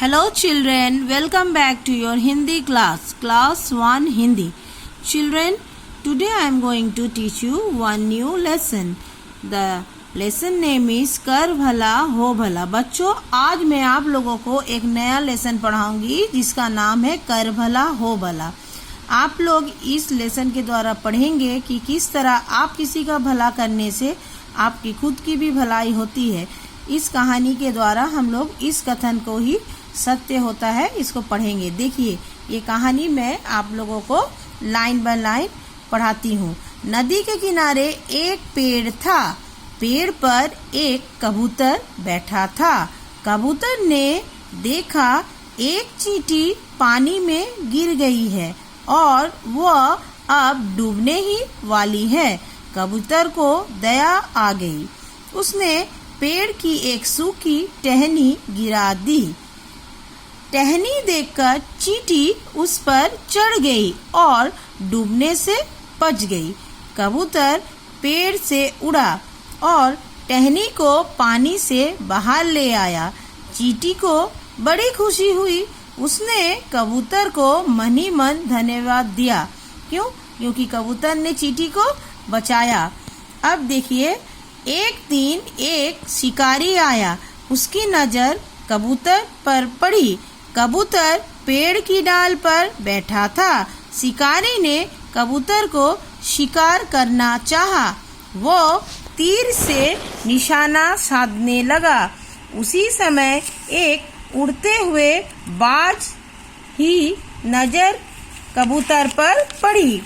Hello children, welcome back to your Hindi class, class 1 Hindi. Children, today I am going to teach you one new lesson. The lesson name is कर भला हो भला. बच्चों, आज मैं आप लोगों को एक नया लेसन पढ़ाऊंगी जिसका नाम है कर भला हो भला. आप लोग इस लेसन के द्वारा पढ़ेंगे कि किस तरह आप किसी का भला करने से आपकी खुद की भी भलाई होती है. इस कहानी के द्वारा हम लोग इस कथन को ही सत्य होता है इसको पढ़ेंगे. देखिए, ये कहानी मैं आप लोगों को लाइन बाय लाइन पढ़ाती हूँ. नदी के किनारे एक पेड़ था. पेड़ पर एक कबूतर बैठा था. कबूतर ने देखा एक चींटी पानी में गिर गई है और वह अब डूबने ही वाली है. कबूतर को दया आ गई. उसने पेड़ की एक सूखी टहनी गिरा दी. टहनी देखकर चींटी उस पर चढ़ गई और डूबने से बच गई. कबूतर पेड़ से उड़ा और टहनी को पानी से बाहर ले आया. चींटी को बड़ी खुशी हुई. उसने कबूतर को मन ही मन धन्यवाद दिया. क्योंकि कबूतर ने चींटी को बचाया. अब देखिए, एक दिन एक शिकारी आया. उसकी नजर कबूतर पर पड़ी. कबूतर पेड़ की डाल पर बैठा था. शिकारी ने कबूतर को शिकार करना चाहा. वो तीर से निशाना साधने लगा. उसी समय एक उड़ते हुए बाज ही नजर कबूतर पर पड़ी.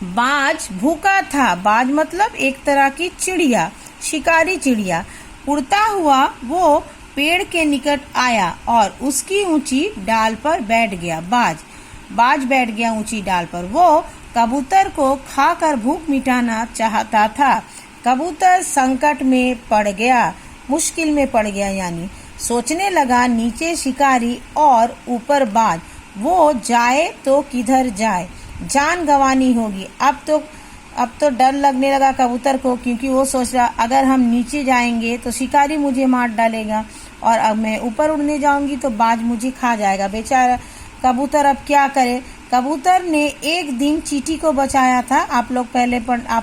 बाज भूखा था. बाज मतलब एक तरह की चिड़िया, शिकारी चिड़िया. उड़ता हुआ वो पेड़ के निकट आया और उसकी ऊंची डाल पर बैठ गया. बाज बैठ गया ऊंची डाल पर. वो कबूतर को खाकर भूख मिटाना चाहता था. कबूतर संकट में पड़ गया, मुश्किल में पड़ गया. यानी सोचने लगा, नीचे शिकारी और ऊपर बाज. वो जाए तो किधर जाए, जान गंवानी होगी. अब तो डर लगने लगा कबूतर को, क्योंकि वो सोच रहा अगर हम नीचे जाएंगे तो शिकारी मुझे मार डालेगा और अब मैं ऊपर उड़ने जाऊंगी तो बाज मुझे खा जाएगा. बेचारा कबूतर अब क्या करे. कबूतर ने एक दिन चींटी को बचाया था. आप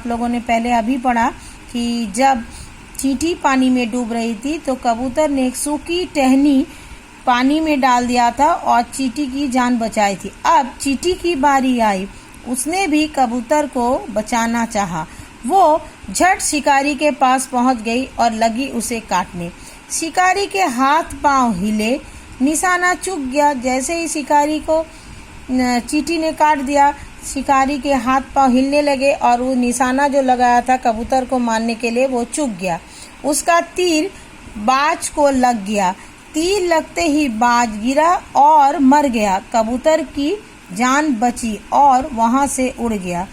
लोगों ने पहले अभी पढ़ा कि जब चींटी पानी में डूब रही थी तो कबूतर ने एक सूखी टहनी पानी में डाल दिया था और चींटी की जान बचाई थी. अब चींटी की बारी आई. उसने भी कबूतर को बचाना चाहा. वो झट शिकारी के पास पहुंच गई और लगी उसे काटने. शिकारी के हाथ पांव हिले, निशाना चूक गया. जैसे ही शिकारी को चींटी ने काट दिया, शिकारी के हाथ पांव हिलने लगे और वो निशाना जो लगाया था कबूतर को मारने के लिए वो चूक गया. उसका तीर बाज को लग गया. तीर लगते ही बाज गिरा और मर गया. कबूतर की जान बची और वहां से उड़ गया.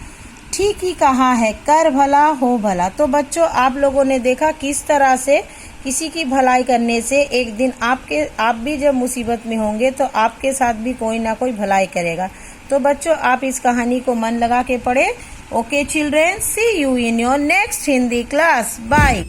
ठीक ही कहा है, कर भला हो भला. तो बच्चों, आप लोगों ने देखा किस तरह से किसी की भलाई करने से एक दिन आप भी जब मुसीबत में होंगे तो आपके साथ भी कोई ना कोई भलाई करेगा. तो बच्चों, आप इस कहानी को मन लगा के पढ़े. Okay children, see you in your next Hindi class. Bye.